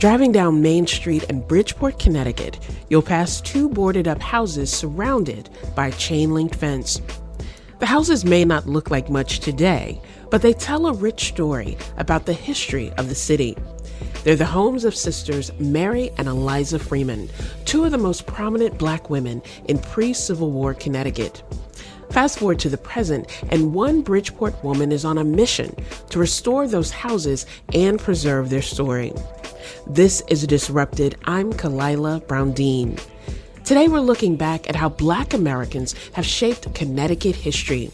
Driving down Main Street in Bridgeport, Connecticut, you'll pass two boarded-up houses surrounded by a chain-link fence. The houses may not look like much today, but they tell a rich story about the history of the city. They're the homes of sisters Mary and Eliza Freeman, two of the most prominent Black women in pre-Civil War Connecticut. Fast forward to the present, and one Bridgeport woman is on a mission to restore those houses and preserve their story. This is Disrupted. I'm Kalila Brown-Dean. Today we're looking back at how Black Americans have shaped Connecticut history.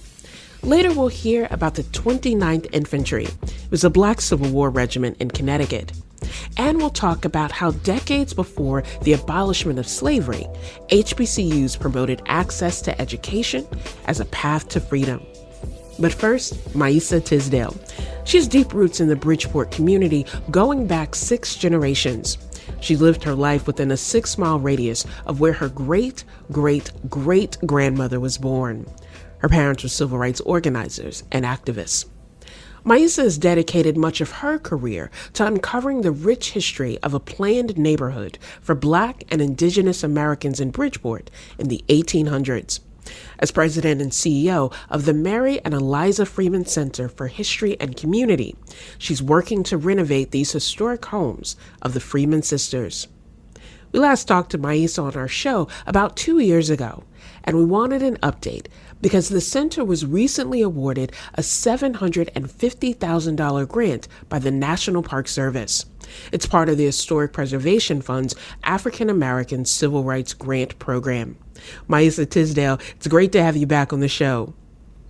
Later we'll hear about the 29th Infantry. It was a Black Civil War regiment in Connecticut. And we'll talk about how decades before the abolishment of slavery, HBCUs promoted access to education as a path to freedom. But first, Maisa Tisdale. She has deep roots in the Bridgeport community going back 6 generations. She lived her life within a 6-mile radius of where her great-great-great-grandmother was born. Her parents were civil rights organizers and activists. Maisa has dedicated much of her career to uncovering the rich history of a planned neighborhood for Black and Indigenous Americans in Bridgeport in the 1800s. As president and CEO of the Mary and Eliza Freeman Center for History and Community, she's working to renovate these historic homes of the Freeman sisters. We last talked to Maisa on our show about 2 years ago, and we wanted an update because the center was recently awarded a $750,000 grant by the National Park Service. It's part of the Historic Preservation Fund's African American Civil Rights Grant Program. Maisa Tisdale, it's great to have you back on the show.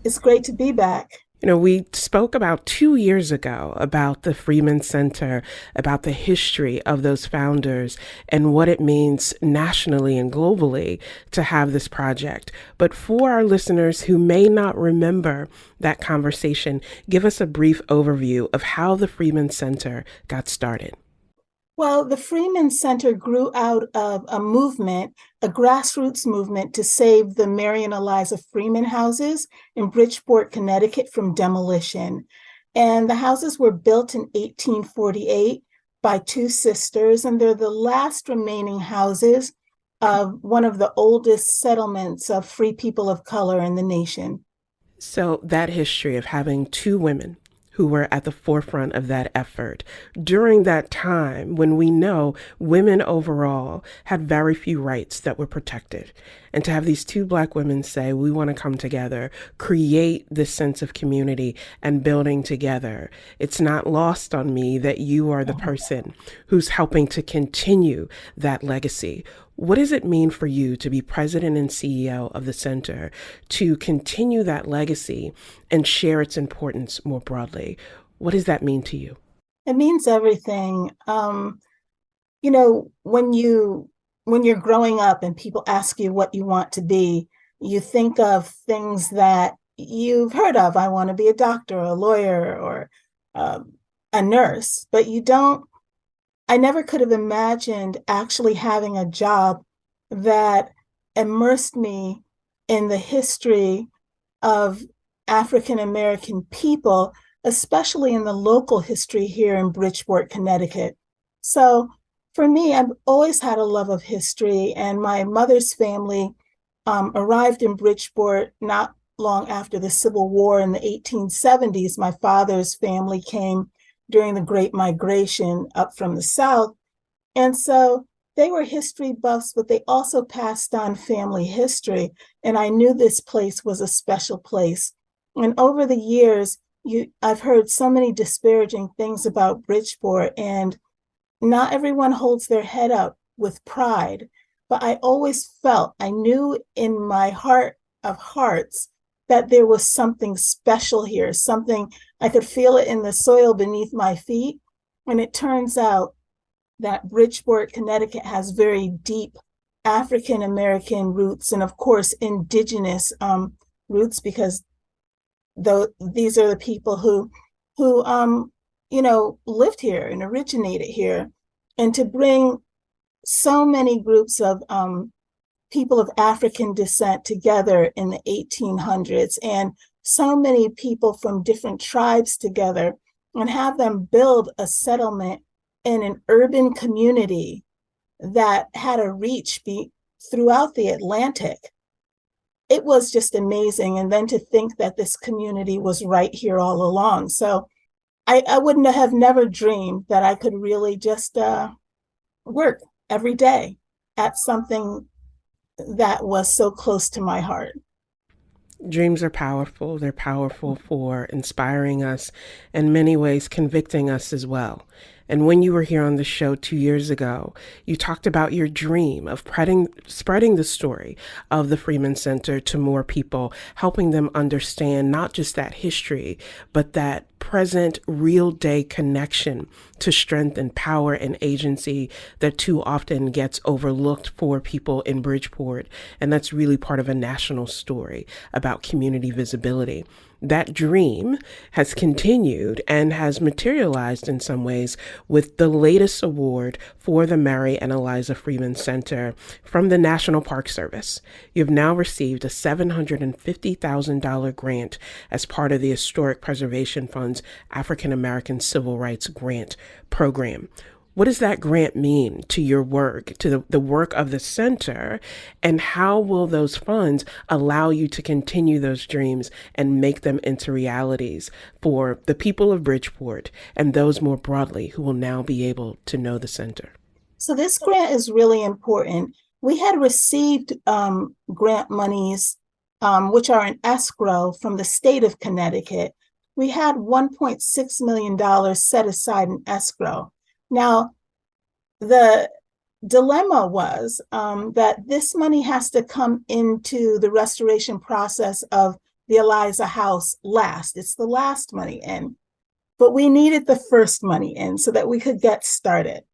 It's great to be back. We spoke about 2 years ago about the Freeman Center, about the history of those founders and what it means nationally and globally to have this project. But for our listeners who may not remember that conversation, give us a brief overview of how the Freeman Center got started. Well, the Freeman Center grew out of a movement, a grassroots movement to save the Mary and Eliza Freeman houses in Bridgeport, Connecticut from demolition. And the houses were built in 1848 by 2 sisters, and they're the last remaining houses of one of the oldest settlements of free people of color in the nation. So that history of having 2 women who were at the forefront of that effort during that time when we know women overall had very few rights that were protected. And to have these 2 Black women say, we want to come together, create this sense of community and building together. It's not lost on me that you are the person who's helping to continue that legacy. What does it mean for you to be president and CEO of the center, to continue that legacy and share its importance more broadly? What does that mean to you? It means everything. When you're growing up and people ask you what you want to be, you think of things that you've heard of. I want to be a doctor, a lawyer, or a nurse, but I never could have imagined actually having a job that immersed me in the history of African American people, especially in the local history here in Bridgeport, Connecticut. So for me, I've always had a love of history, and my mother's family arrived in Bridgeport not long after the Civil War in the 1870s. My father's family came during the Great Migration up from the South. And so they were history buffs, but they also passed on family history. And I knew this place was a special place. And over the years, I've heard so many disparaging things about Bridgeport, and not everyone holds their head up with pride. But I always felt, I knew in my heart of hearts that there was something special here, something I could feel it in the soil beneath my feet. And it turns out that Bridgeport, Connecticut has very deep African American roots, and of course, indigenous roots, because these are the people who lived here and originated here. And to bring so many groups of people of African descent together in the 1800s, and so many people from different tribes together, and have them build a settlement in an urban community that had a reach throughout the Atlantic. It was just amazing. And then to think that this community was right here all along. So I wouldn't have never dreamed that I could really just work every day at something that was so close to my heart. Dreams are powerful. They're powerful for inspiring us, in many ways convicting us as well. And when you were here on the show 2 years ago, you talked about your dream of spreading the story of the Freeman Center to more people, helping them understand not just that history, but that present, real day connection to strength and power and agency that too often gets overlooked for people in Bridgeport. And that's really part of a national story about community visibility. That dream has continued and has materialized in some ways with the latest award for the Mary and Eliza Freeman Center from the National Park Service. You've now received a $750,000 grant as part of the Historic Preservation Fund's African American Civil Rights Grant Program. What does that grant mean to your work, to the work of the center, and how will those funds allow you to continue those dreams and make them into realities for the people of Bridgeport and those more broadly who will now be able to know the center? So this grant is really important. We had received grant monies, which are in escrow from the state of Connecticut. We had $1.6 million set aside in escrow. Now, the dilemma was that this money has to come into the restoration process of the Eliza House last. It's the last money in, but we needed the first money in so that we could get started.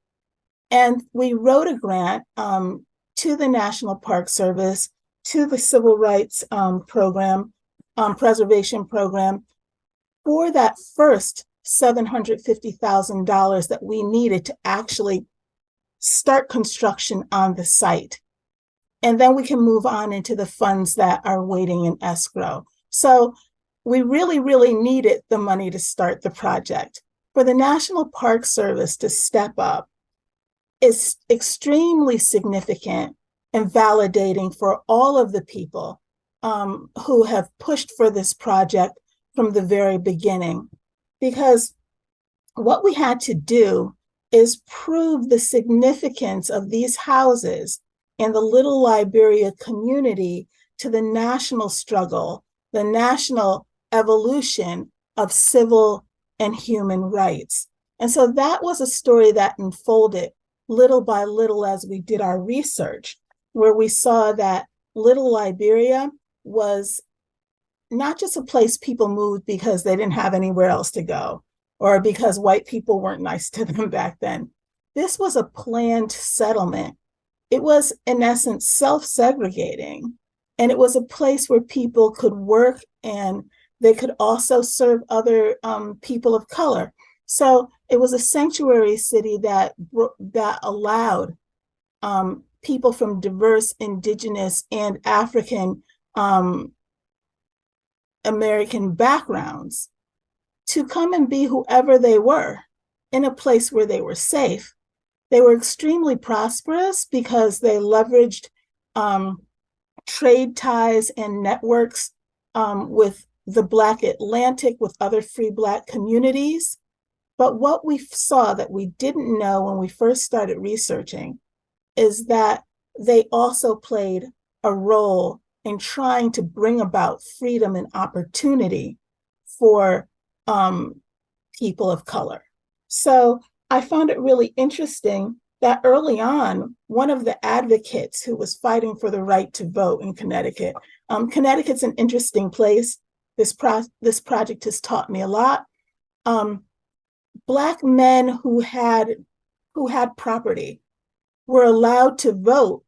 And we wrote a grant to the National Park Service, to the Civil Rights Program, Preservation Program, for that first $750,000 that we needed to actually start construction on the site. And then we can move on into the funds that are waiting in escrow. So we really, really needed the money to start the project. For the National Park Service to step up is extremely significant and validating for all of the people who have pushed for this project from the very beginning. Because what we had to do is prove the significance of these houses and the Little Liberia community to the national struggle, the national evolution of civil and human rights. And so that was a story that unfolded little by little as we did our research, where we saw that Little Liberia was not just a place people moved because they didn't have anywhere else to go or because white people weren't nice to them back then. This was a planned settlement. It was, in essence, self-segregating, and it was a place where people could work and they could also serve other people of color. So it was a sanctuary city that allowed people from diverse, indigenous, and African American backgrounds to come and be whoever they were in a place where they were safe. They were extremely prosperous because they leveraged trade ties and networks with the Black Atlantic, with other free Black communities. But what we saw that we didn't know when we first started researching is that they also played a role in trying to bring about freedom and opportunity for people of color. So I found it really interesting that early on, one of the advocates who was fighting for the right to vote in Connecticut, Connecticut's an interesting place. This project has taught me a lot. Black men who had property were allowed to vote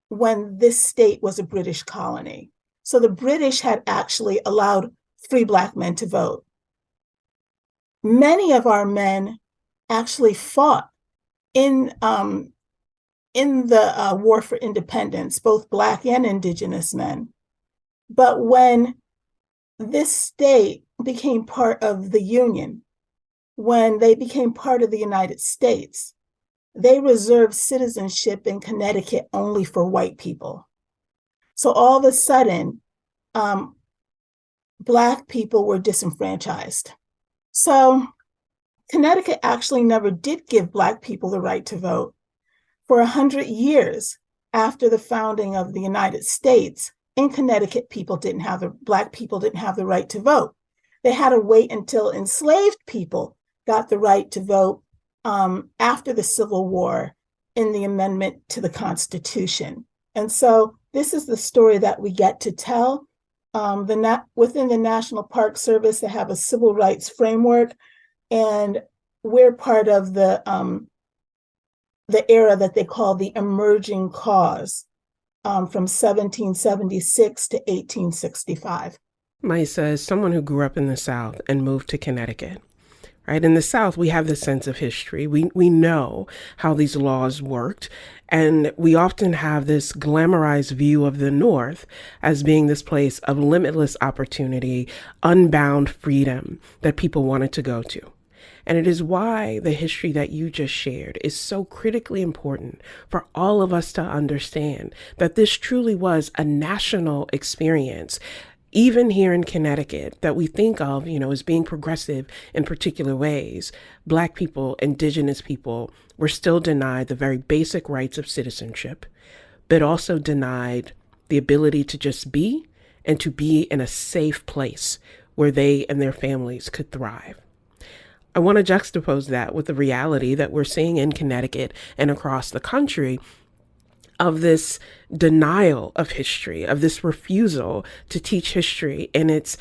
when this state was a British colony. So the British had actually allowed free Black men to vote. Many of our men actually fought in the war for independence, both Black and Indigenous men. But when this state became part of the Union, when they became part of the United States, they reserved citizenship in Connecticut only for white people. So all of a sudden, Black people were disenfranchised. So Connecticut actually never did give Black people the right to vote. For 100 years after the founding of the United States, in Connecticut, Black people didn't have the right to vote. They had to wait until enslaved people got the right to vote after the Civil War in the amendment to the Constitution. And so this is the story that we get to tell. Within the National Park Service, they have a civil rights framework, and we're part of the era that they call the emerging cause, from 1776 to 1865. Maisa, as someone who grew up in the South and moved to Connecticut, right? In the South, we have this sense of history. We know how these laws worked, and we often have this glamorized view of the North as being this place of limitless opportunity, unbound freedom that people wanted to go to. And it is why the history that you just shared is so critically important for all of us to understand that this truly was a national experience. Even here in Connecticut, that we think of, as being progressive in particular ways, Black people, Indigenous people were still denied the very basic rights of citizenship, but also denied the ability to just be and to be in a safe place where they and their families could thrive. I want to juxtapose that with the reality that we're seeing in Connecticut and across the country of this denial of history, of this refusal to teach history and its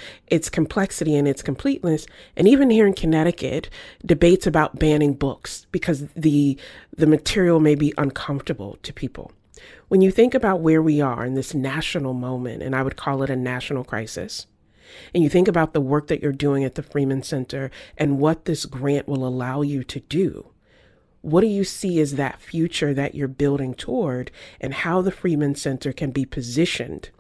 complexity and its completeness. And even here in Connecticut, debates about banning books because the material may be uncomfortable to people. When you think about where we are in this national moment, and I would call it a national crisis, and you think about the work that you're doing at the Freeman Center and what this grant will allow you to do, what do you see as that future that you're building toward, and how the Freeman Center can be positioned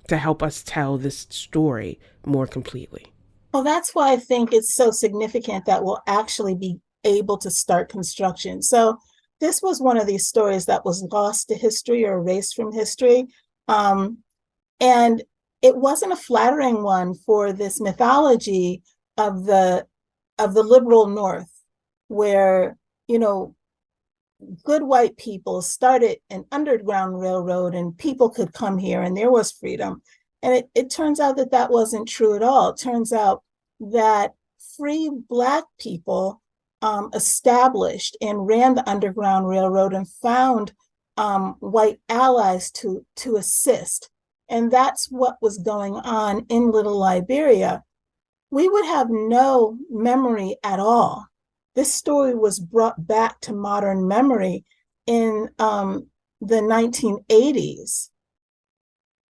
to help us tell this story more completely? Well, that's why I think it's so significant that we'll actually be able to start construction. So this was one of these stories that was lost to history or erased from history. And it wasn't a flattering one for this mythology of the liberal North, where, good white people started an underground railroad and people could come here and there was freedom. And it turns out that wasn't true at all. It turns out that free Black people established and ran the Underground Railroad and found white allies to assist. And that's what was going on in Little Liberia. We would have no memory at all. This story was brought back to modern memory in the 1980s.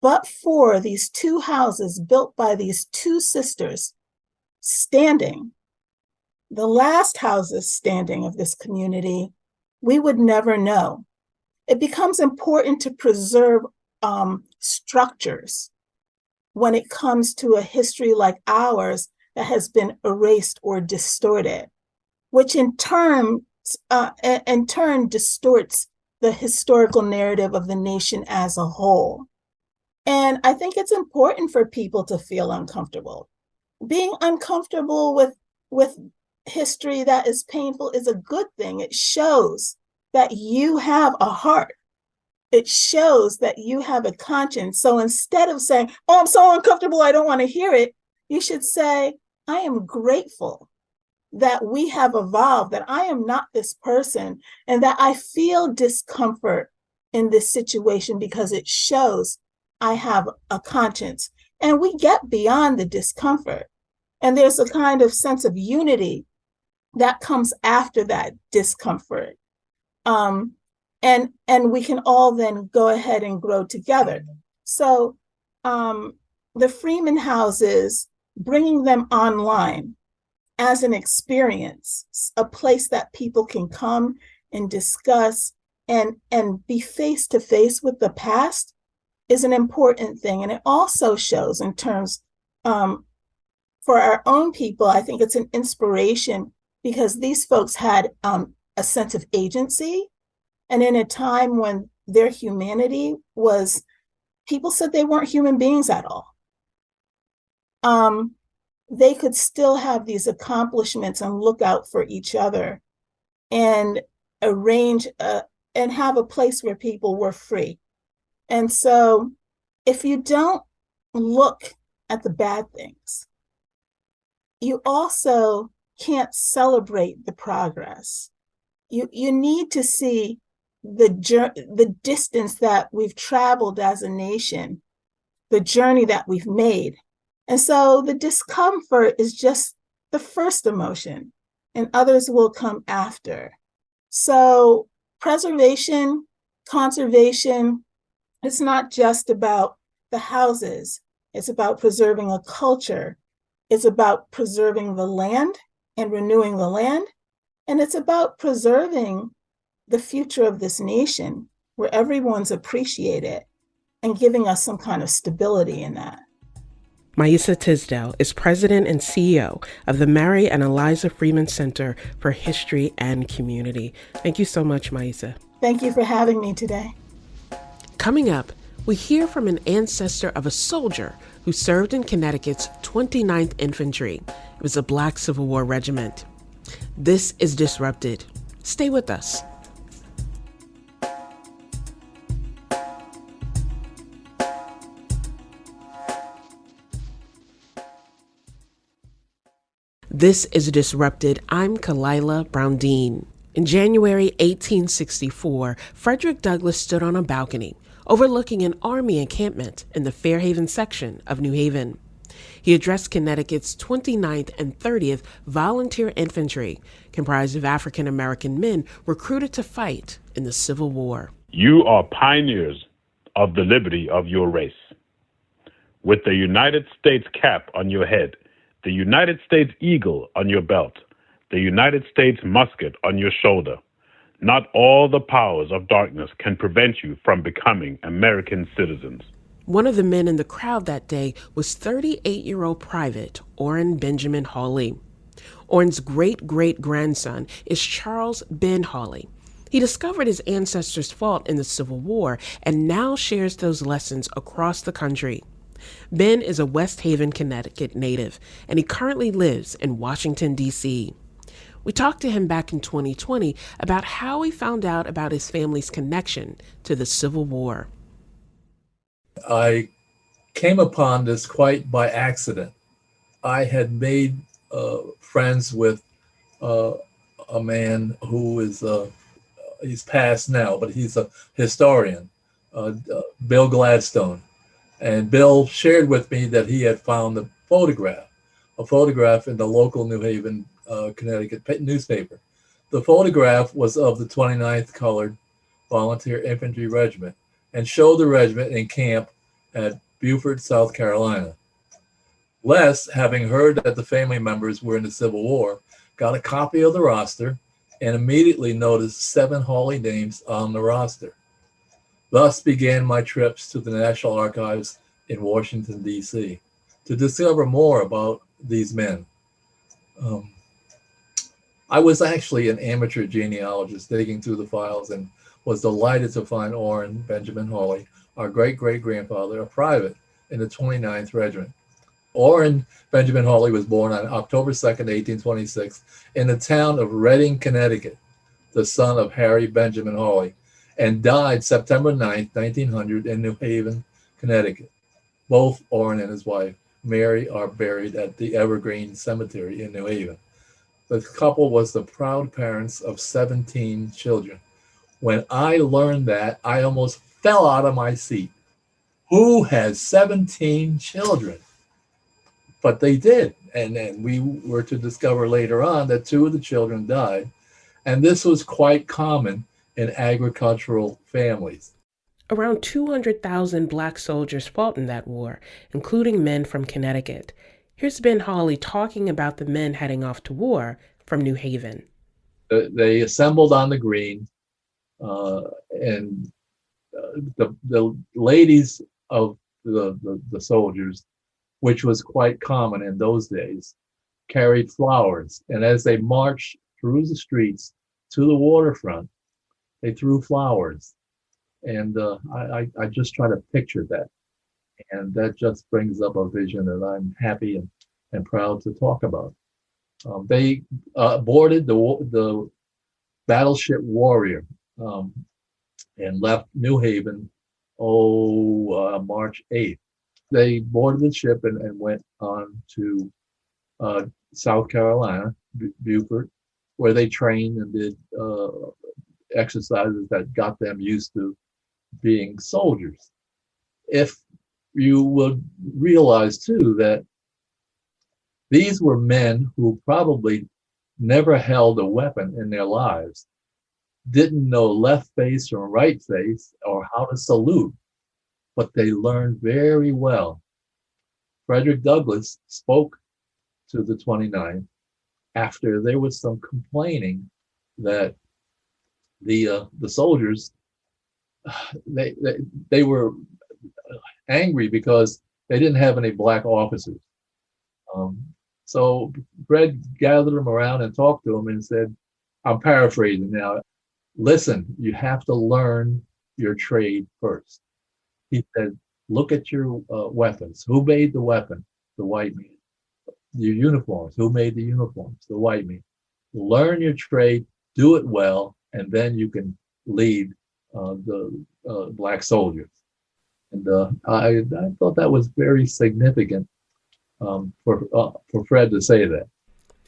But for these two houses built by these two sisters standing, the last houses standing of this community, we would never know. It becomes important to preserve structures when it comes to a history like ours that has been erased or distorted, which in turn distorts the historical narrative of the nation as a whole. And I think it's important for people to feel uncomfortable. Being uncomfortable with history that is painful is a good thing. It shows that you have a heart. It shows that you have a conscience. So instead of saying, oh, I'm so uncomfortable, I don't want to hear it, you should say, I am grateful that we have evolved, that I am not this person, and that I feel discomfort in this situation because it shows I have a conscience. And we get beyond the discomfort. And there's a kind of sense of unity that comes after that discomfort. And we can all then go ahead and grow together. So the Freeman houses, bringing them online as an experience, a place that people can come and discuss and be face to face with the past, is an important thing. And it also shows in terms, for our own people, I think it's an inspiration because these folks had a sense of agency. And in a time when their humanity was, people said they weren't human beings at all. They could still have these accomplishments and look out for each other and arrange and have a place where people were free. And so if you don't look at the bad things, you also can't celebrate the progress. You need to see the distance that we've traveled as a nation, the journey that we've made. And so the discomfort is just the first emotion, and others will come after. So preservation, conservation, it's not just about the houses. It's about preserving a culture. It's about preserving the land and renewing the land. And it's about preserving the future of this nation where everyone's appreciated and giving us some kind of stability in that. Maisa Tisdale is president and CEO of the Mary and Eliza Freeman Center for History and Community. Thank you so much, Maisa. Thank you for having me today. Coming up, we hear from an ancestor of a soldier who served in Connecticut's 29th Infantry. It was a Black Civil War regiment. This is Disrupted. Stay with us. This is Disrupted. I'm Kalila Brown-Dean. In January 1864, Frederick Douglass stood on a balcony overlooking an Army encampment in the Fairhaven section of New Haven. He addressed Connecticut's 29th and 30th Volunteer Infantry, comprised of African American men recruited to fight in the Civil War. You are pioneers of the liberty of your race. With the United States cap on your head, the United States eagle on your belt, the United States musket on your shoulder, not all the powers of darkness can prevent you from becoming American citizens. One of the men in the crowd that day was 38-year-old Private Orrin Benjamin Hawley. Orrin's great-great-grandson is Charles Ben Hawley. He discovered his ancestors fought in the Civil War and now shares those lessons across the country. Ben is a West Haven, Connecticut native, and he currently lives in Washington, D.C. We talked to him back in 2020 about how he found out about his family's connection to the Civil War. I came upon this quite by accident. I had made friends with a man who is, he's passed now, but he's a historian, Bill Gladstone. And Bill shared with me that he had found a photograph in the local New Haven, Connecticut newspaper. The photograph was of the 29th Colored Volunteer Infantry Regiment and showed the regiment in camp at Beaufort, South Carolina. Les, having heard that the family members were in the Civil War, got a copy of the roster and immediately noticed 7 Hawley names on the roster. Thus began my trips to the National Archives in Washington, D.C. to discover more about these men. I was actually an amateur genealogist digging through the files and was delighted to find Orrin Benjamin Hawley, our great-great-grandfather, a private in the 29th Regiment. Orrin Benjamin Hawley was born on October 2nd, 1826, in the town of Reading, Connecticut, the son of Harry Benjamin Hawley, and died September 9th, 1900, in New Haven, Connecticut. Both Orrin and his wife, Mary, are buried at the Evergreen Cemetery in New Haven. The couple was the proud parents of 17 children. When I learned that, I almost fell out of my seat. Who has 17 children? But they did. And then we were to discover later on that 2 of the children died. And this was quite common in agricultural families. Around 200,000 Black soldiers fought in that war, including men from Connecticut. Here's Ben Hawley talking about the men heading off to war from New Haven. They assembled on the green, and the ladies of the soldiers, which was quite common in those days, carried flowers. And as they marched through the streets to the waterfront, they threw flowers. And I just try to picture that. And that just brings up a vision that I'm happy and proud to talk about. They boarded the battleship Warrior and left New Haven, March 8th. They boarded the ship and went on to South Carolina, Beaufort, where they trained and did exercises that got them used to being soldiers. If you would realize too that these were men who probably never held a weapon in their lives, didn't know left face from right face or how to salute, but they learned very well. Frederick Douglass spoke to the 29th after there was some complaining that the soldiers, they were angry because they didn't have any black officers. So Fred gathered them around and talked to them and said, I'm paraphrasing now, listen, you have to learn your trade first. He said, look at your weapons. Who made the weapon? The white man. Your uniforms. Who made the uniforms? The white man. Learn your trade, do it well, and then you can lead the black soldiers. And I thought that was very significant for Fred to say that.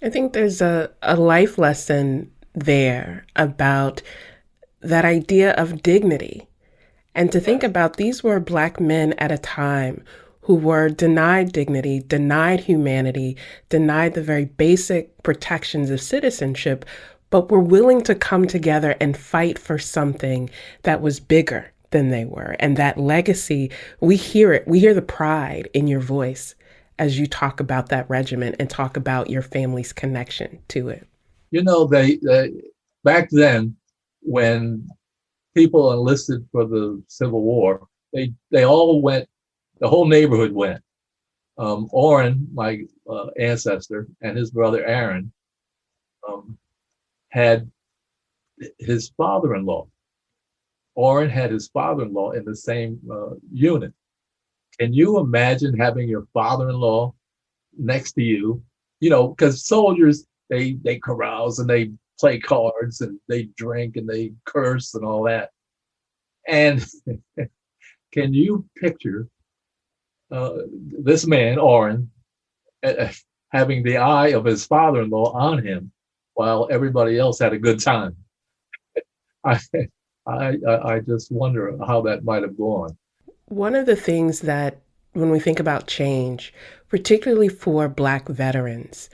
I think there's a life lesson there about that idea of dignity. And to think about these were Black men at a time who were denied dignity, denied humanity, denied the very basic protections of citizenship, but were willing to come together and fight for something that was bigger than they were. And that legacy, we hear it. We hear the pride in your voice as you talk about that regiment and talk about your family's connection to it. You know, they back then, when people enlisted for the Civil War, they all went, the whole neighborhood went. Orrin, my ancestor, and his brother Aaron had his father-in-law. Orrin had his father-in-law in the same unit. Can you imagine having your father-in-law next to you? You know, because soldiers, they carouse and they play cards and they drink and they curse and all that. And can you picture this man, Orrin, having the eye of his father-in-law on him while everybody else had a good time? I just wonder how that might have gone. One of the things that when we think about change, particularly for Black veterans,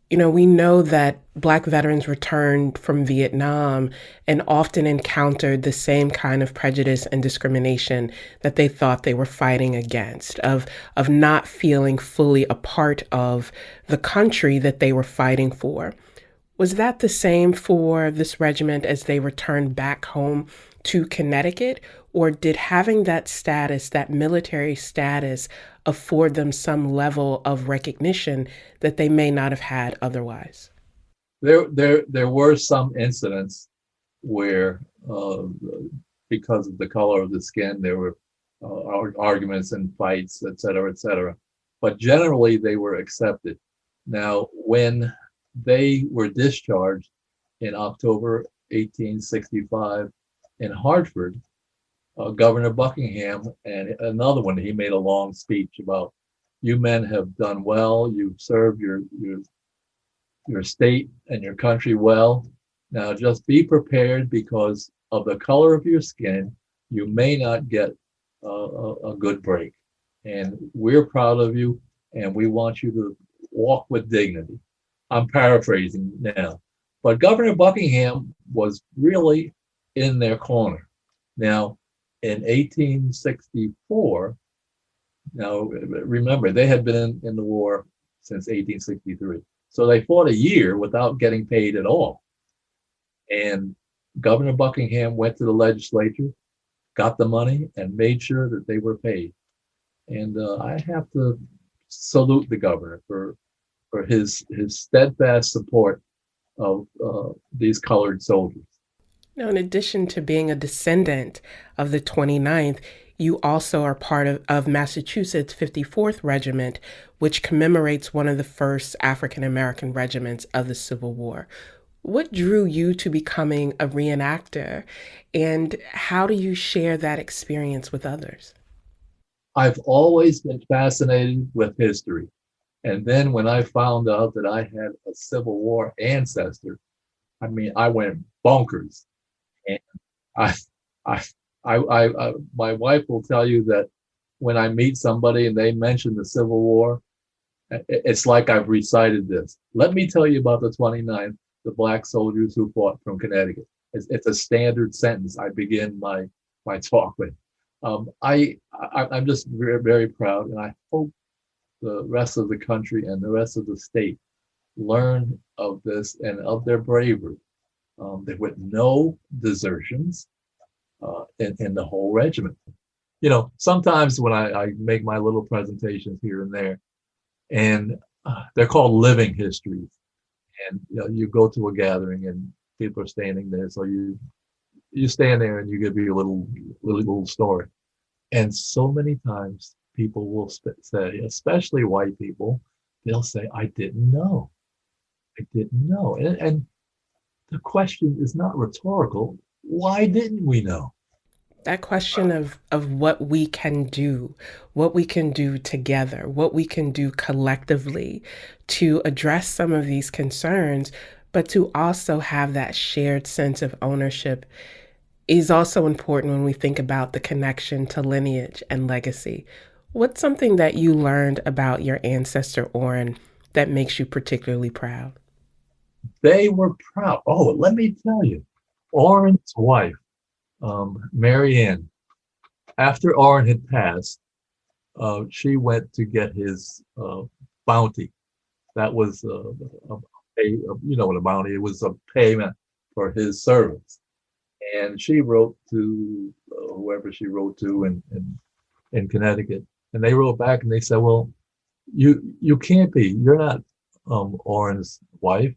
you know, we know that Black veterans returned from Vietnam and often encountered the same kind of prejudice and discrimination that they thought they were fighting against, of not feeling fully a part of the country that they were fighting for. Was that the same for this regiment as they returned back home to Connecticut? Or did having that status, that military status, afford them some level of recognition that they may not have had otherwise? There were some incidents where, because of the color of the skin, there were arguments and fights, et cetera, but generally they were accepted. Now, when they were discharged in October 1865 in Hartford, Governor Buckingham, and another one, he made a long speech about, you men have done well, you've served your state and your country well. Now just be prepared, because of the color of your skin, you may not get a good break. And we're proud of you, and we want you to walk with dignity. I'm paraphrasing now, but Governor Buckingham was really in their corner. Now, in 1864, now remember, they had been in the war since 1863. So they fought a year without getting paid at all. And Governor Buckingham went to the legislature, got the money, and made sure that they were paid. And I have to salute the governor for for his steadfast support of these colored soldiers. Now, in addition to being a descendant of the 29th, you also are part of Massachusetts 54th Regiment, which commemorates one of the first African American regiments of the Civil War. What drew you to becoming a reenactor, and how do you share that experience with others? I've always been fascinated with history. And then when I found out that I had a Civil War ancestor, I went bonkers. And my wife will tell you that when I meet somebody and they mention the Civil War, it's like I've recited this. Let me tell you about the 29th, the Black soldiers who fought from Connecticut. It's a standard sentence I begin my talk with. I'm just very, very proud, and I hope the rest of the country and the rest of the state learn of this and of their bravery. There were no desertions in the whole regiment. You know, sometimes when I make my little presentations here and there, and they're called living histories, and you go to a gathering and people are standing there, so you stand there and you give your little story. And so many times people will say, especially white people, they'll say, I didn't know. And the question is not rhetorical. Why didn't we know? That question of what we can do together, what we can do collectively to address some of these concerns, but to also have that shared sense of ownership is also important when we think about the connection to lineage and legacy. What's something that you learned about your ancestor, Orrin, that makes you particularly proud? They were proud. Oh, let me tell you, Orrin's wife, Mary Ann, after Orrin had passed, she went to get his bounty. That was you know what a bounty, it was a payment for his service. And she wrote to whoever she wrote to in Connecticut, and they wrote back and they said, well, you can't be, you're not Orrin's wife.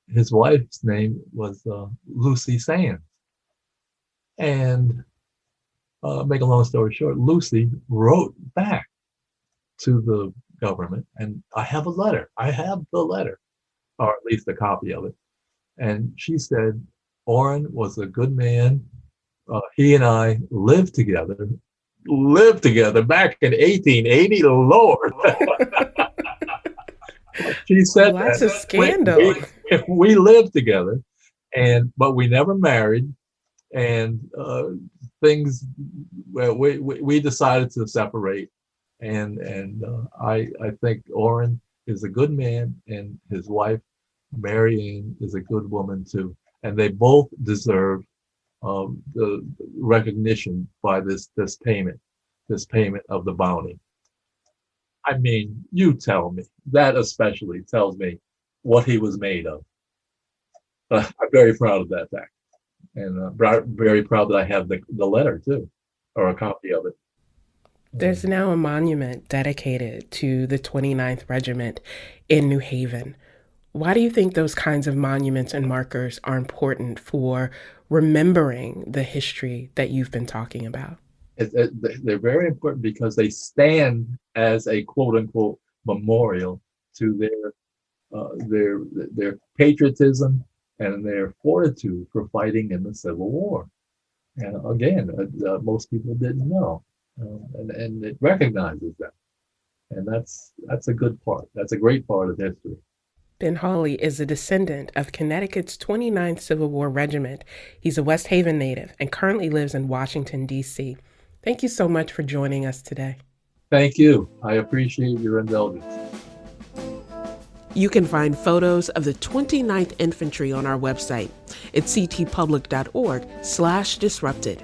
His wife's name was Lucy Sands. And make a long story short, Lucy wrote back to the government, and I have the letter, or at least a copy of it. And she said, Orrin was a good man. He and I lived together back in 1880, Lord. She said that's a scandal. We lived together, but we never married, and things. Well, we decided to separate, and I think Orrin is a good man, and his wife, Mary Ann, is a good woman too, and they both deserve the recognition by this payment of the bounty. I mean, you tell me. That especially tells me what he was made of. I'm very proud of that fact. And very proud that I have the letter too, or a copy of it. There's now a monument dedicated to the 29th Regiment in New Haven. Why do you think those kinds of monuments and markers are important for remembering the history that you've been talking about? They're very important because they stand as a quote unquote memorial to their patriotism and their fortitude for fighting in the Civil War. And again, most people didn't know, and it recognizes them, and that's a good part. That's a great part of history. Ben Hawley is a descendant of Connecticut's 29th Civil War Regiment. He's a West Haven native and currently lives in Washington, D.C. Thank you so much for joining us today. Thank you. I appreciate your indulgence. You can find photos of the 29th Infantry on our website at ctpublic.org/disrupted.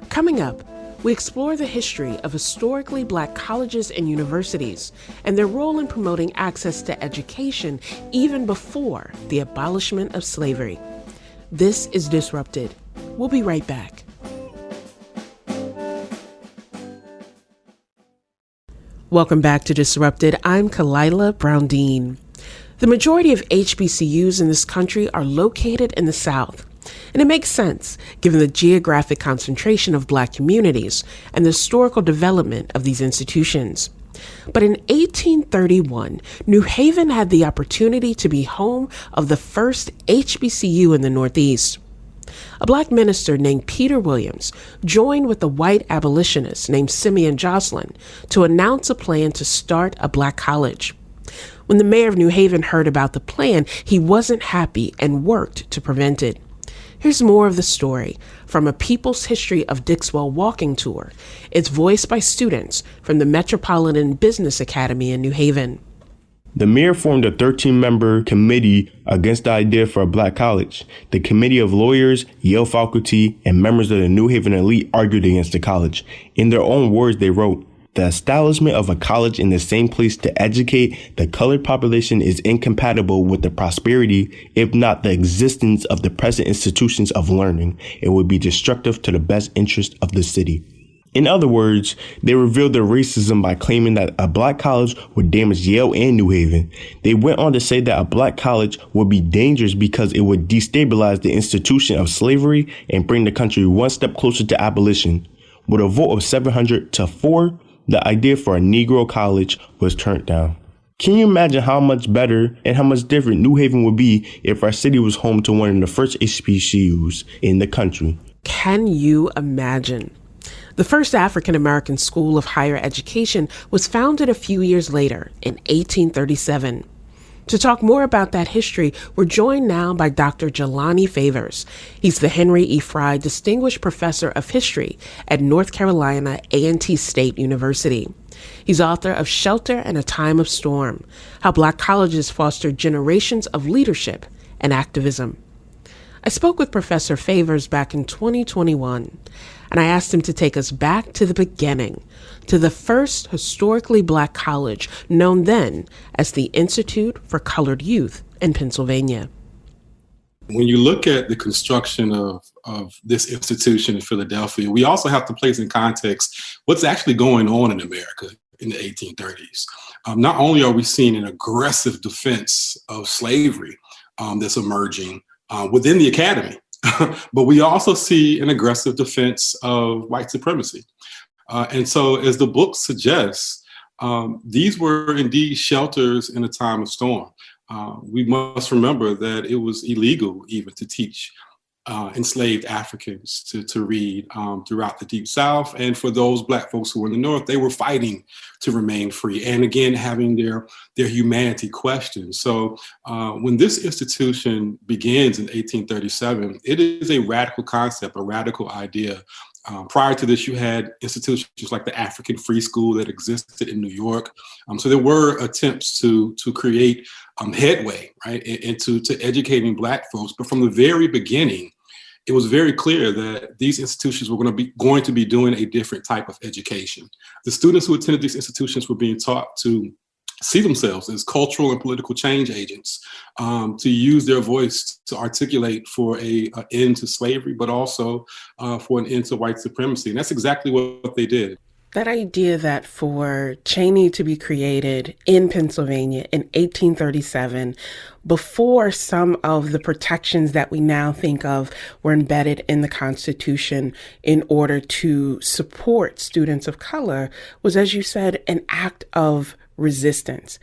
Coming up, we explore the history of historically Black colleges and universities and their role in promoting access to education even before the abolishment of slavery. This is Disrupted. We'll be right back. Welcome back to Disrupted. I'm Kalila Brown-Dean. The majority of HBCUs in this country are located in the South. And it makes sense, given the geographic concentration of Black communities and the historical development of these institutions. But in 1831, New Haven had the opportunity to be home of the first HBCU in the Northeast. A Black minister named Peter Williams joined with a white abolitionist named Simeon Jocelyn to announce a plan to start a Black college. When the mayor of New Haven heard about the plan, he wasn't happy and worked to prevent it. Here's more of the story from a People's History of Dixwell walking tour. It's voiced by students from the Metropolitan Business Academy in New Haven. The mayor formed a 13-member committee against the idea for a Black college. The committee of lawyers, Yale faculty, and members of the New Haven elite argued against the college. In their own words, they wrote, "The establishment of a college in the same place to educate the colored population is incompatible with the prosperity, if not the existence, of the present institutions of learning. It would be destructive to the best interest of the city." In other words, they revealed their racism by claiming that a Black college would damage Yale and New Haven. They went on to say that a Black college would be dangerous because it would destabilize the institution of slavery and bring the country one step closer to abolition. With a vote of 700 to 4, the idea for a Negro college was turned down. Can you imagine how much better and how much different New Haven would be if our city was home to one of the first HBCUs in the country? Can you imagine? The first African-American school of higher education was founded a few years later in 1837. To talk more about that history, we're joined now by Dr. Jelani Favors. He's the Henry E. Fry Distinguished Professor of History at North Carolina A&T State University. He's author of Shelter in a Time of Storm: How Black Colleges Fostered Generations of Leadership and Activism. I spoke with Professor Favors back in 2021, and I asked him to take us back to the beginning, to the first historically Black college, known then as the Institute for Colored Youth in Pennsylvania. When you look at the construction of this institution in Philadelphia, we also have to place in context what's actually going on in America in the 1830s. Not only are we seeing an aggressive defense of slavery that's emerging within the academy, but we also see an aggressive defense of white supremacy. And so, as the book suggests, these were indeed shelters in a time of storm. We must remember that it was illegal even to teach enslaved Africans to read throughout the Deep South. And for those Black folks who were in the North, they were fighting to remain free. And again, having their humanity questioned. So when this institution begins in 1837, it is a radical concept, a radical idea. Prior to this, you had institutions like the African Free School that existed in New York. So there were attempts to create headway, right, into educating Black folks. But from the very beginning, it was very clear that these institutions were going to be doing a different type of education. The students who attended these institutions were being taught to see themselves as cultural and political change agents, to use their voice to articulate for an end to slavery, but also for an end to white supremacy. And that's exactly what they did. That idea that for Cheney to be created in Pennsylvania in 1837, before some of the protections that we now think of were embedded in the Constitution in order to support students of color, was, as you said, an act of resistance.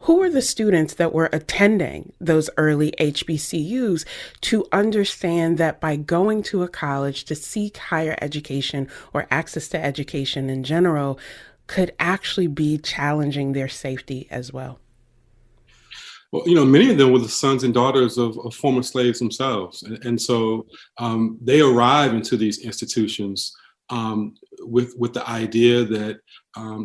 Who were the students that were attending those early HBCUs to understand that by going to a college to seek higher education or access to education in general could actually be challenging their safety as well? Well, many of them were the sons and daughters of former slaves themselves. And so they arrive into these institutions with the idea that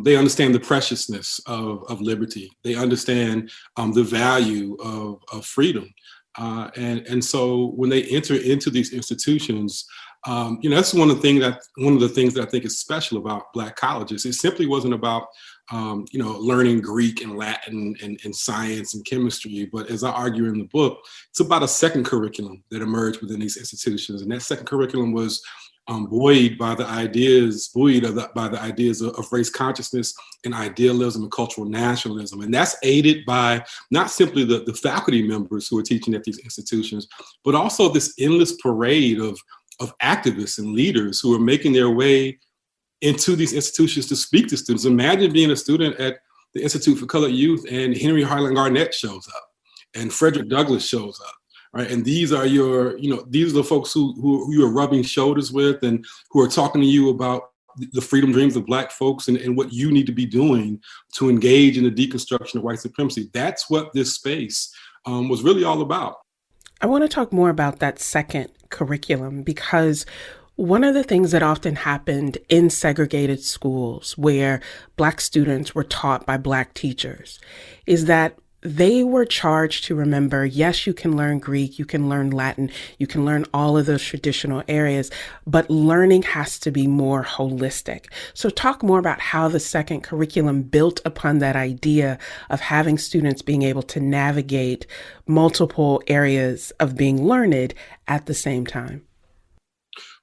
they understand the preciousness of liberty. They understand the value of freedom. And so when they enter into these institutions, that's one of the things that I think is special about Black colleges. It simply wasn't about learning Greek and Latin and science and chemistry. But as I argue in the book, it's about a second curriculum that emerged within these institutions. And that second curriculum was buoyed by the ideas of race consciousness and idealism and cultural nationalism. And that's aided by not simply the faculty members who are teaching at these institutions, but also this endless parade of activists and leaders who are making their way into these institutions to speak to students. Imagine being a student at the Institute for Colored Youth and Henry Highland Garnett shows up and Frederick Douglass shows up. Right. And these are these are the folks who you are rubbing shoulders with and who are talking to you about the freedom dreams of Black folks and what you need to be doing to engage in the deconstruction of white supremacy. That's what this space was really all about. I want to talk more about that second curriculum, because one of the things that often happened in segregated schools where Black students were taught by Black teachers is that they were charged to remember, yes, you can learn Greek, you can learn Latin, you can learn all of those traditional areas, but learning has to be more holistic. So talk more about how the second curriculum built upon that idea of having students being able to navigate multiple areas of being learned at the same time.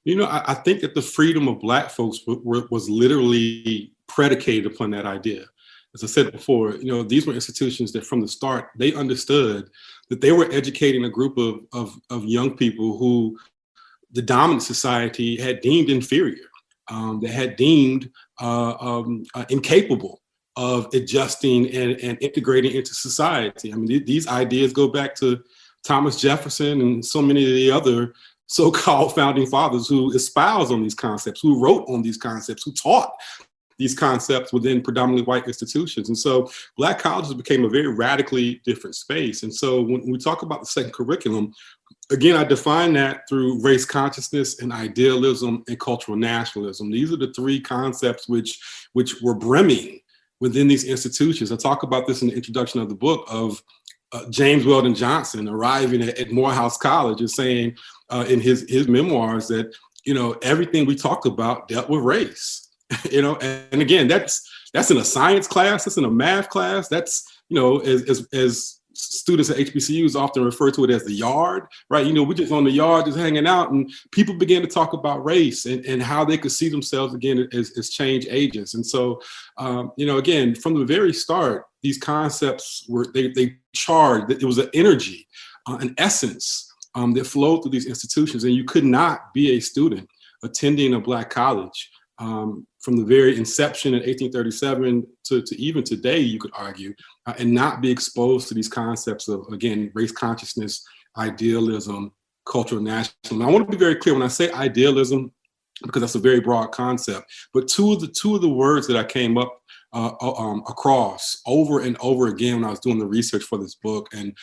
I think that the freedom of Black folks was literally predicated upon that idea. As I said before, these were institutions that from the start, they understood that they were educating a group of young people who the dominant society had deemed inferior, that had deemed incapable of adjusting and integrating into society. I mean, these ideas go back to Thomas Jefferson and so many of the other so-called founding fathers who espoused on these concepts, who wrote on these concepts, who taught these concepts within predominantly white institutions. And so Black colleges became a very radically different space. And so when we talk about the second curriculum, again, I define that through race consciousness and idealism and cultural nationalism. These are the three concepts which were brimming within these institutions. I talk about this in the introduction of the book of James Weldon Johnson arriving at Morehouse College and saying in his memoirs that, everything we talked about dealt with race. And again, that's in a science class, that's in a math class, that's, as students at HBCUs often refer to it as the yard, right? We're just on the yard, just hanging out, and people began to talk about race and how they could see themselves again as change agents. And so, again, from the very start, these concepts they charged that it was an energy, an essence that flowed through these institutions, and you could not be a student attending a Black college from the very inception in 1837 to even today, you could argue, and not be exposed to these concepts of, again, race consciousness, idealism, cultural nationalism. I want to be very clear when I say idealism, because that's a very broad concept, but two of the words that I came up across over and over again when I was doing the research for this book, and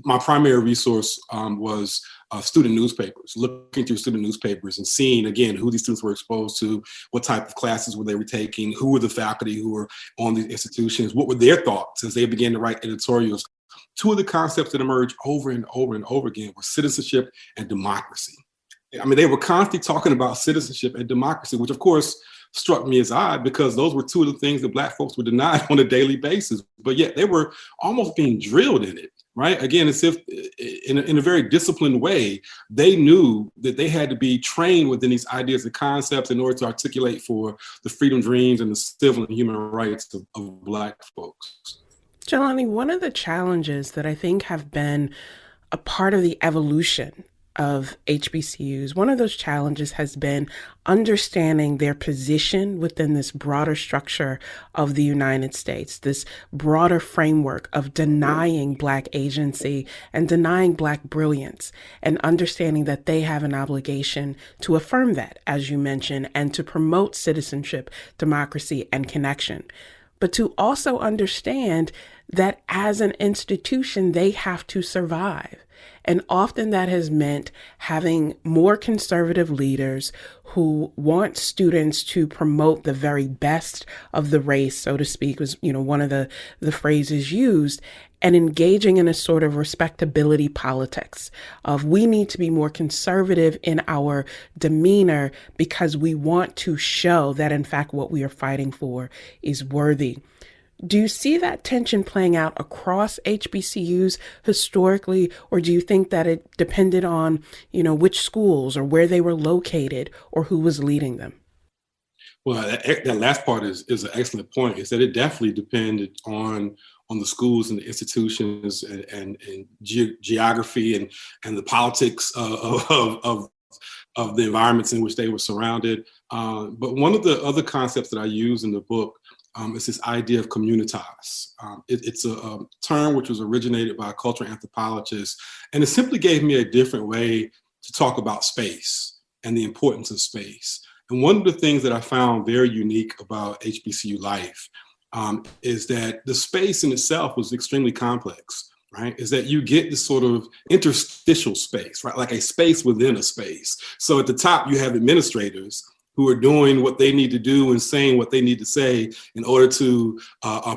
my primary resource was student newspapers, looking through student newspapers and seeing, again, who these students were exposed to, what type of classes they were taking, who were the faculty who were on these institutions, what were their thoughts as they began to write editorials. Two of the concepts that emerged over and over and over again were citizenship and democracy. I mean, they were constantly talking about citizenship and democracy, which of course struck me as odd because those were two of the things that Black folks were denied on a daily basis, but yet they were almost being drilled in it. Right? Again, as if in a very disciplined way, they knew that they had to be trained within these ideas and concepts in order to articulate for the freedom dreams and the civil and human rights of Black folks. Jelani, one of the challenges that I think have been a part of the evolution of HBCUs, one of those challenges has been understanding their position within this broader structure of the United States, this broader framework of denying Black agency and denying Black brilliance, and understanding that they have an obligation to affirm that, as you mentioned, and to promote citizenship, democracy, and connection. But to also understand that as an institution, they have to survive. And often that has meant having more conservative leaders who want students to promote the very best of the race, so to speak, was, one of the phrases used. and engaging in a sort of respectability politics of we need to be more conservative in our demeanor because we want to show that, in fact, what we are fighting for is worthy. Do you see that tension playing out across HBCUs historically, or do you think that it depended on, which schools or where they were located or who was leading them? Well, that last part is an excellent point, is that it definitely depended on the schools and the institutions and geography and the politics of the environments in which they were surrounded. But one of the other concepts that I use in the book is this idea of communitas. It's a term which was originated by a cultural anthropologist, and it simply gave me a different way to talk about space and the importance of space. And one of the things that I found very unique about HBCU life is that the space in itself was extremely complex, right? Is that you get this sort of interstitial space, right? Like a space within a space. So at the top, you have administrators who are doing what they need to do and saying what they need to say in order to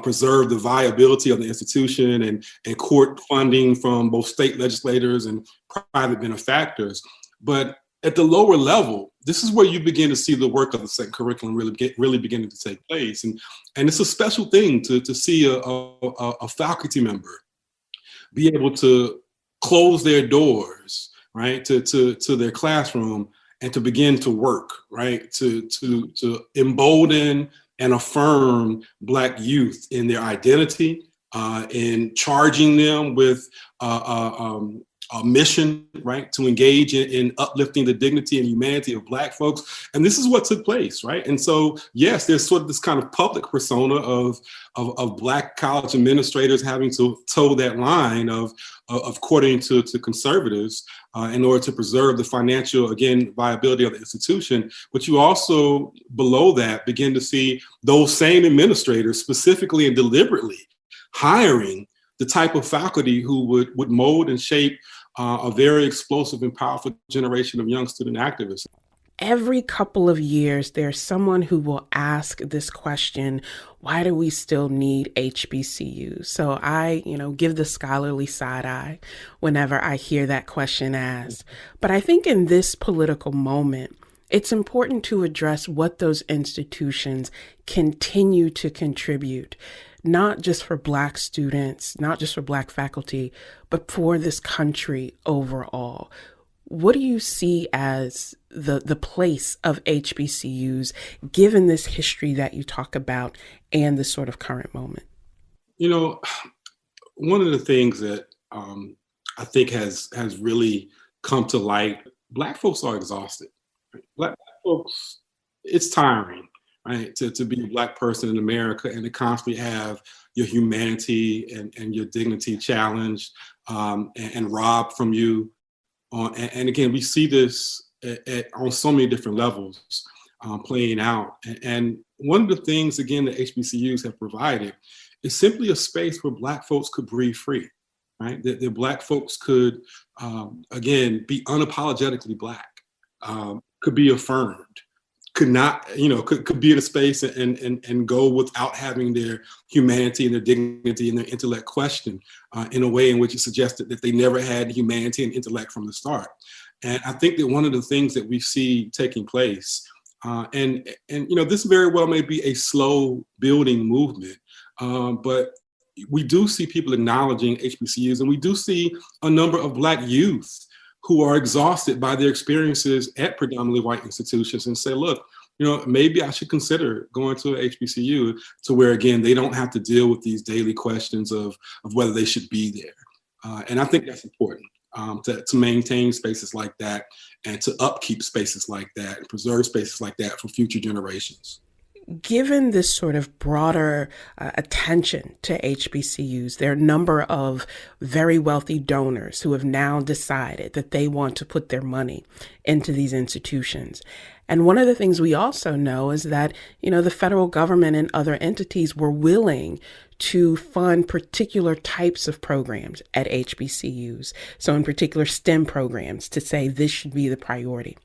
preserve the viability of the institution and court funding from both state legislators and private benefactors. But at the lower level, this is where you begin to see the work of the second curriculum really beginning to take place. And it's a special thing to see a faculty member be able to close their doors, right, to their classroom and to begin to work, right, to embolden and affirm Black youth in their identity, in charging them with a mission, right, to engage in uplifting the dignity and humanity of Black folks. And this is what took place, right? And so, yes, there's sort of this kind of public persona of Black college administrators having to toe that line of courting to conservatives in order to preserve the financial, again, viability of the institution. But you also, below that, begin to see those same administrators specifically and deliberately hiring the type of faculty who would mold and shape a very explosive and powerful generation of young student activists. Every couple of years, there's someone who will ask this question, why do we still need HBCUs? So I, give the scholarly side eye whenever I hear that question asked. But I think in this political moment, it's important to address what those institutions continue to contribute, not just for Black students, not just for Black faculty, but for this country overall. What do you see as the place of HBCUs, given this history that you talk about and the sort of current moment? One of the things that I think has really come to light, Black folks are exhausted. Right? Black folks, it's tiring, right, to be a Black person in America and to constantly have your humanity and your dignity challenged and robbed from you. And again, we see this on so many different levels playing out. And one of the things, again, that HBCUs have provided is simply a space where Black folks could breathe free, right? That Black folks could, again, be unapologetically Black, could be affirmed, could not, could be in a space and go without having their humanity and their dignity and their intellect questioned in a way in which it suggested that they never had humanity and intellect from the start. And I think that one of the things that we see taking place, and this very well may be a slow building movement, but we do see people acknowledging HBCUs, and we do see a number of Black youth who are exhausted by their experiences at predominantly white institutions and say, look, maybe I should consider going to an HBCU to where, again, they don't have to deal with these daily questions of whether they should be there. And I think that's important to maintain spaces like that and to upkeep spaces like that and preserve spaces like that for future generations. Given this sort of broader attention to HBCUs, there are a number of very wealthy donors who have now decided that they want to put their money into these institutions. And one of the things we also know is that, the federal government and other entities were willing to fund particular types of programs at HBCUs. So in particular, STEM programs, to say this should be the priority.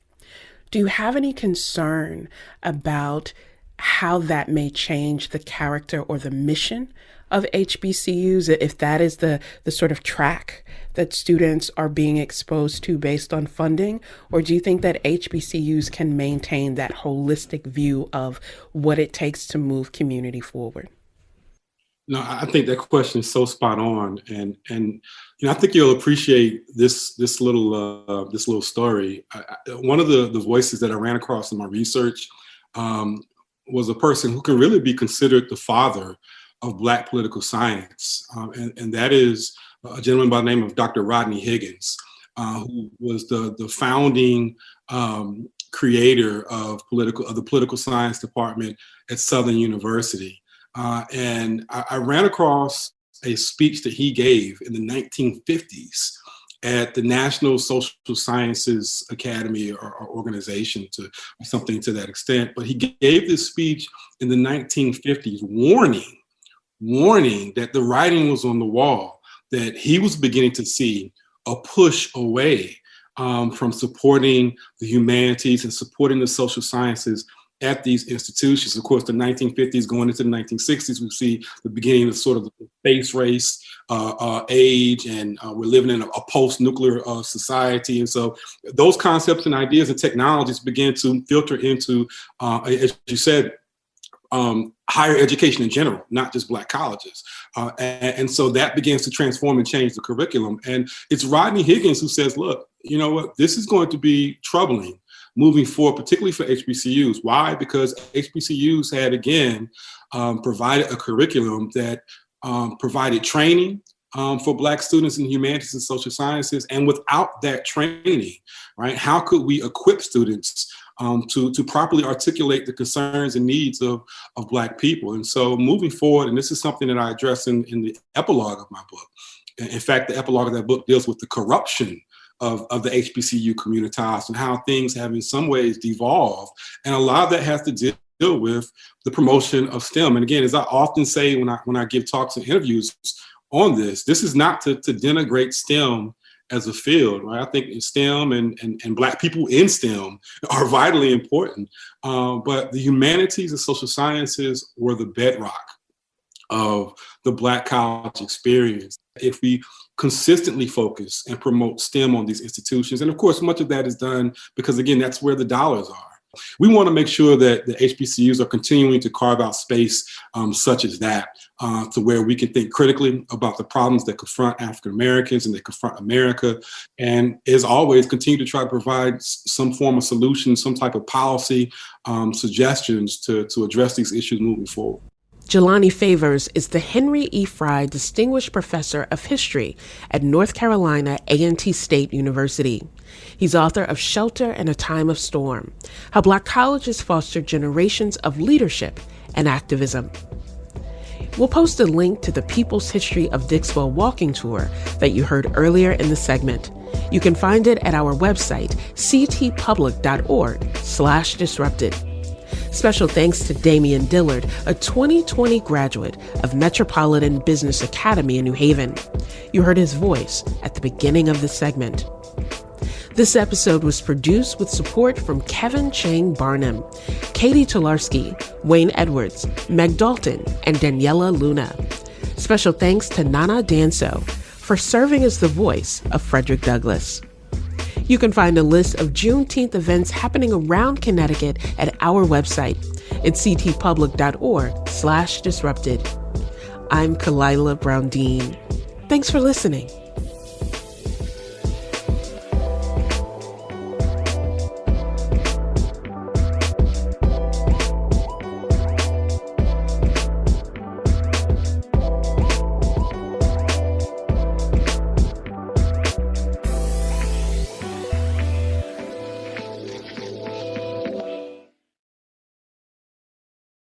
Do you have any concern about how that may change the character or the mission of HBCUs, if that is the sort of track that students are being exposed to based on funding? Or do you think that HBCUs can maintain that holistic view of what it takes to move community forward? No, I think that question is so spot on, and I think you'll appreciate this little story. One of the voices that I ran across in my research was a person who can really be considered the father of Black political science, and that is a gentleman by the name of Dr. Rodney Higgins, who was the founding creator of the political science department at Southern University. And I ran across a speech that he gave in the 1950s at the National Social Sciences Academy or organization, or something to that extent. But he gave this speech in the 1950s warning that the writing was on the wall, that he was beginning to see a push away from supporting the humanities and supporting the social sciences at these institutions. Of course, the 1950s going into the 1960s, we see the beginning of sort of the space race age, and we're living in a post-nuclear society. And so those concepts and ideas and technologies began to filter into, as you said, higher education in general, not just Black colleges. And so that begins to transform and change the curriculum. And it's Rodney Higgins who says, look, you know what, this is going to be troubling moving forward, particularly for HBCUs. Why? Because HBCUs had, again, provided a curriculum that provided training for Black students in humanities and social sciences. And without that training, right, how could we equip students to properly articulate the concerns and needs of Black people? And so moving forward, and this is something that I address in the epilogue of my book. In fact, the epilogue of that book deals with the corruption of the HBCU communitas and how things have in some ways devolved. And a lot of that has to deal with the promotion of STEM. And again, as I often say when I give talks and interviews on this is not to denigrate STEM as a field, right? I think STEM and Black people in STEM are vitally important. But the humanities and social sciences were the bedrock of the Black college experience. If we consistently focus and promote STEM on these institutions, and of course, much of that is done because, again, that's where the dollars are. We want to make sure that the HBCUs are continuing to carve out space such as that to where we can think critically about the problems that confront African Americans and that confront America. And as always, continue to try to provide some form of solution, some type of policy suggestions to address these issues moving forward. Jelani Favors is the Henry E. Fry Distinguished Professor of History at North Carolina A&T State University. He's author of Shelter in a Time of Storm: How Black Colleges Fostered Generations of Leadership and Activism. We'll post a link to the People's History of Dixwell walking tour that you heard earlier in the segment. You can find it at our website, ctpublic.org/disrupted. Special thanks to Damian Dillard, a 2020 graduate of Metropolitan Business Academy in New Haven. You heard his voice at the beginning of the segment. This episode was produced with support from Kevin Chang Barnum, Katie Tolarski, Wayne Edwards, Meg Dalton, and Daniela Luna. Special thanks to Nana Danso for serving as the voice of Frederick Douglass. You can find a list of Juneteenth events happening around Connecticut at our website at ctpublic.org/disrupted. I'm Kalila Brown-Dean. Thanks for listening.